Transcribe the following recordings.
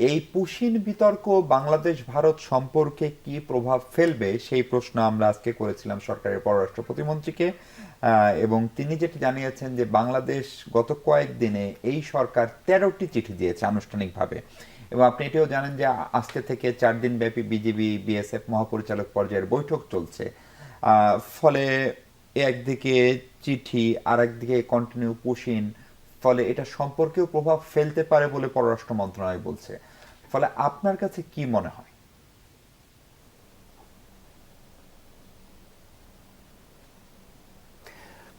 এই পুশিন বিতর্ক বাংলাদেশ ভারত সম্পর্কে কি প্রভাব ফেলবে সেই প্রশ্ন আমরা আজকে করেছিলাম সরকারের পররাষ্ট্র প্রতিমন্ত্রীকে, এবং তিনি যেটি জানিয়েছেন যে বাংলাদেশ গত কয়েকদিনে এই সরকার 13টি চিঠি দিয়েছে আনুষ্ঠানিকভাবে। এবং আপনি এটিও জানেন যে আজকে থেকে 4 দিন ব্যাপী বিজিবি বিএসএফ মহাপরিচালক পর্যায়ের বৈঠক চলছে। ফলে একদিকে চিঠি আর একদিকে কন্টিনিউ পুশিন, ফলে এটা সম্পর্কেও প্রভাব ফেলতে পারে বলে পররাষ্ট্র মন্ত্রণালয় বলছে। ফলে আপনার কাছে কি মনে হয়?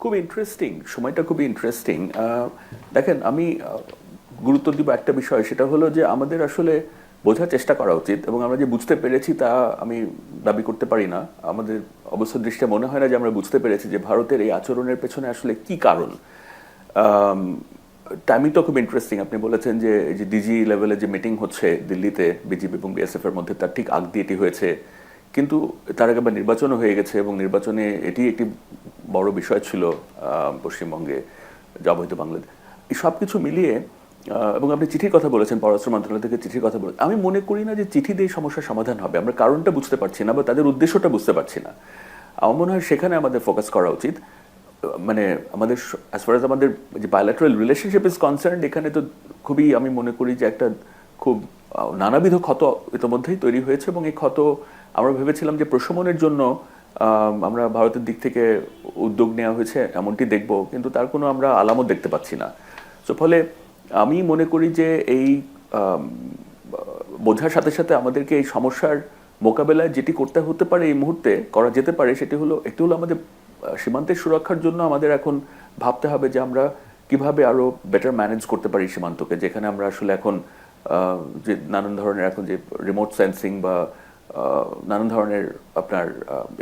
খুব ইন্টারেস্টিং, সময়টা খুবই ইন্টারেস্টিং। দেখেন, আমি গুরুত্ব দিব একটা বিষয়, সেটা হলো যে আমাদের আসলে বোঝার চেষ্টা করা উচিত, এবং আমরা যে বুঝতে পেরেছি তা আমি দাবি করতে পারি না। আমাদের অবস্থা দৃষ্টিতে মনে হয় না যে আমরা বুঝতে পেরেছি যে ভারতের এই আচরণের পেছনে আসলে কি কারণ। টাইমিং তো খুব ইন্টারেস্টিং। আপনি বলেছেন যে এই যে ডিজি লেভেলে যে মিটিং হচ্ছে দিল্লিতে বিজিবি এবং বিএসএফ এর মধ্যে, তার ঠিক আগ দিয়ে এটি হয়েছে, কিন্তু তার আগে আবার নির্বাচনও হয়ে গেছে, এবং নির্বাচনে এটি একটি বড় বিষয় ছিল পশ্চিমবঙ্গে, অবৈধ বাংলাদেশ, এই সব কিছু মিলিয়ে। এবং আপনি চিঠির কথা বলেছেন, পররাষ্ট্র মন্ত্রণালয় থেকে চিঠির কথা বলেছেন। আমি মনে করি না যে চিঠি দিয়ে সমস্যার সমাধান হবে। আমরা কারণটা বুঝতে পারছি না বা তাদের উদ্দেশ্যটা বুঝতে পারছি না। আমার মনে হয় সেখানে আমাদের ফোকাস করা উচিত। মানে আমাদের অ্যাজ ফার অ্যাজ আমাদের যে বায়োল্যাটারাল রিলেশনশিপ ইজ কনসার্ন, এখানে তো খুবই আমি মনে করি যে একটা খুব নানাবিধ ক্ষত ইতিমধ্যেই তৈরি হয়েছে, এবং এই ক্ষত আমরা ভেবেছিলাম যে প্রশমনের জন্য আমরা ভারতের দিক থেকে উদ্যোগ নেওয়া হয়েছে এমনটি দেখব, কিন্তু তার কোনো আমরা আলামত দেখতে পাচ্ছি না। সো ফলে আমি মনে করি যে এই বোঝার সাথে সাথে আমাদেরকে এই সমস্যার মোকাবেলায় যেটি করতে হতে পারে, এই মুহূর্তে করা যেতে পারে, সেটি হলো একটি হলো আমাদের সীমান্তের সুরক্ষার জন্য আমাদের এখন ভাবতে হবে যে আমরা কিভাবে আরো বেটার ম্যানেজ করতে পারি সীমান্তকে, যেখানে আমরা আসলে এখন যে নানান ধরনের এখন যে রিমোট সেন্সিং বা নানান ধরনের আপনার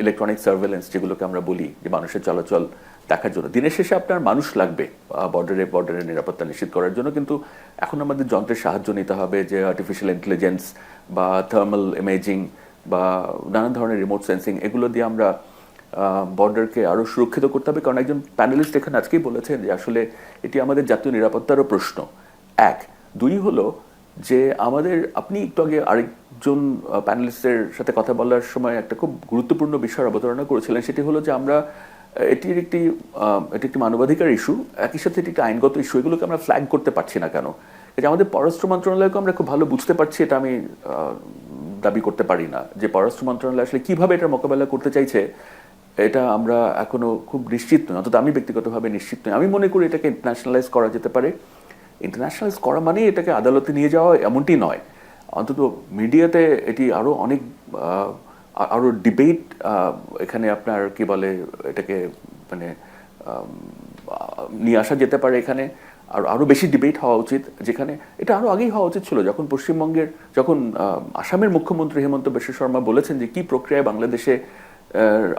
ইলেকট্রনিক সার্ভেলেন্স যেগুলোকে আমরা বলি, যে মানুষের চলাচল দেখার জন্য দিনের শেষে আপনার মানুষ লাগবে বর্ডারের নিরাপত্তা নিশ্চিত করার জন্য, কিন্তু এখন আমাদের যন্ত্রের সাহায্য নিতে হবে, যে আর্টিফিশিয়াল ইন্টেলিজেন্স বা থার্মাল ইমেজিং বা নানান ধরনের রিমোট সেন্সিং, এগুলো দিয়ে আমরা বর্ডারকে আরও সুরক্ষিত করতে হবে। কারণ একজন প্যানেলিস্ট এখানে আজকেই বলেছেন যে আসলে এটি আমাদের জাতীয় নিরাপত্তারও প্রশ্ন। এক, দুই হলো যে আমাদের, আপনি একটু আগে আরেকজন প্যানেলিস্টের সাথে কথা বলার সময় একটা খুব গুরুত্বপূর্ণ বিষয় অবতারণা করেছিলেন, সেটি হলো যে আমরা এটি একটি মানবাধিকার ইস্যু, একই সাথে এটি একটি আইনগত ইস্যু, এগুলোকে আমরা ফ্ল্যাগ করতে পারছি না কেন? এটা আমাদের পররাষ্ট্র মন্ত্রণালয়কে আমরা খুব ভালো বুঝতে পারছি, এটা আমি দাবি করতে পারি না যে পররাষ্ট্র মন্ত্রণালয় আসলে কিভাবে এটার মোকাবেলা করতে চাইছে, এটা আমরা এখনো খুব নিশ্চিত নই, অন্তত আমি ব্যক্তিগতভাবে নিশ্চিত নই। আমি মনে করি এটাকে ইন্টারন্যাশনালাইজ করা যেতে পারে। ইন্টারন্যাশনালাইজ করা মানে এটাকে আদালতে নিয়ে যাওয়া এমনটি নয়, অন্তত মিডিয়াতে এটি আরও অনেক আরও ডিবেট, এখানে আপনার কি বলে এটাকে, মানে নিয়ে আসা যেতে পারে এখানে, আর আরও বেশি ডিবেট হওয়া উচিত, যেখানে এটা আরও আগেই হওয়া উচিত ছিল, যখন আসামের মুখ্যমন্ত্রী হেমন্ত বিশ্ব শর্মা বলেছেন যে কি প্রক্রিয়ায় বাংলাদেশে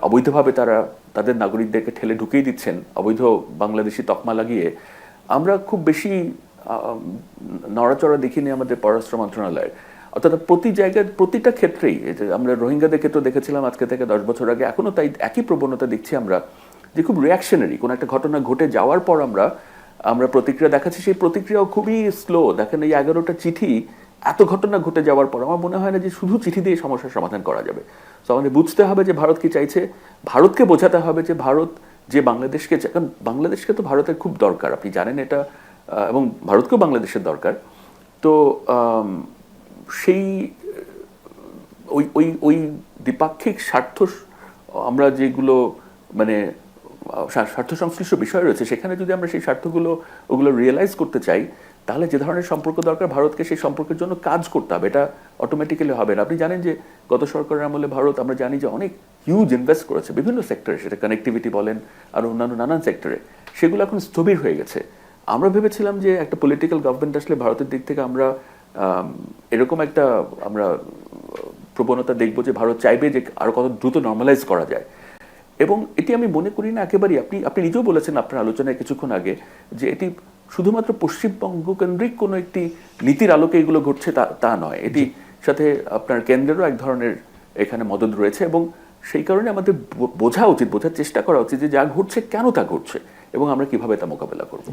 অবৈধভাবে তারা তাদের নাগরিকদেরকে ঠেলে ঢুকিয়ে দিচ্ছেন অবৈধ বাংলাদেশি তকমা লাগিয়ে। আমরা খুব বেশি নড়াচড়া দেখিনি আমাদের পররাষ্ট্র মন্ত্রণালয়ের, অর্থাৎ প্রতি জায়গায় প্রতিটা ক্ষেত্রেই। আমরা রোহিঙ্গাদের ক্ষেত্রে দেখেছিলাম আজকে থেকে 10 বছর আগে, এখনও তাই একই প্রবণতা দেখছি আমরা, যে খুব রিয়াকশনারি কোনো একটা ঘটনা ঘটে যাওয়ার পর আমরা প্রতিক্রিয়া দেখাচ্ছি, সেই প্রতিক্রিয়াও খুবই স্লো। দেখেন, এই 11টা চিঠি এত ঘটনা ঘটে যাওয়ার পর আমার মনে হয় না যে শুধু চিঠি দিয়ে সমস্যার সমাধান করা যাবে। তো আমাদের বুঝতে হবে যে ভারত কি চাইছে, ভারতকে বোঝাতে হবে যে ভারত যে বাংলাদেশকে, কারণ বাংলাদেশকে তো ভারতের খুব দরকার, আপনি জানেন এটা, এবং ভারতকেও বাংলাদেশের দরকার। তো সেই ওই ওই ওই দ্বিপাক্ষিক স্বার্থ, আমরা যেগুলো মানে স্বার্থ সংশ্লিষ্ট বিষয় রয়েছে, সেখানে যদি আমরা সেই ওগুলো রিয়েলাইজ করতে চাই, তাহলে যে ধরনের সম্পর্ক দরকার ভারতকে সেই সম্পর্কের জন্য কাজ করতে হবে। এটা অটোমেটিক্যালি হবে না। আপনি জানেন যে গত সরকারের আমলে ভারত, আমরা জানি যে অনেক হিউজ ইনভেস্ট করেছে বিভিন্ন সেক্টরে, সেটা কানেক্টিভিটি বলেন আর অন্যান্য নানান সেক্টরে, সেগুলো এখন স্থবির হয়ে গেছে। আমরা ভেবেছিলাম যে একটা পলিটিক্যাল গভর্নমেন্ট আসলে ভারতের দিক থেকে আমরা এরকম একটা প্রবণতা দেখব যে ভারত চাইবে যে আরো কত দ্রুত নর্মালাইজ করা যায়। এবং এটি আমি মনে করি না একেবারেই, আপনি নিজেও বলেছেন আপনার আলোচনায় কিছুক্ষণ আগে, যে এটি শুধুমাত্র পশ্চিমবঙ্গ কেন্দ্রিক কোনো একটি নীতির আলোকে এগুলো ঘটছে তা নয়, এটি সাথে আপনার কেন্দ্রেরও এক ধরনের এখানে মদদ রয়েছে। এবং সেই কারণে আমাদের বোঝার চেষ্টা করা উচিত যে যা ঘটছে কেন তা ঘটছে এবং আমরা কিভাবে তা মোকাবেলা করব।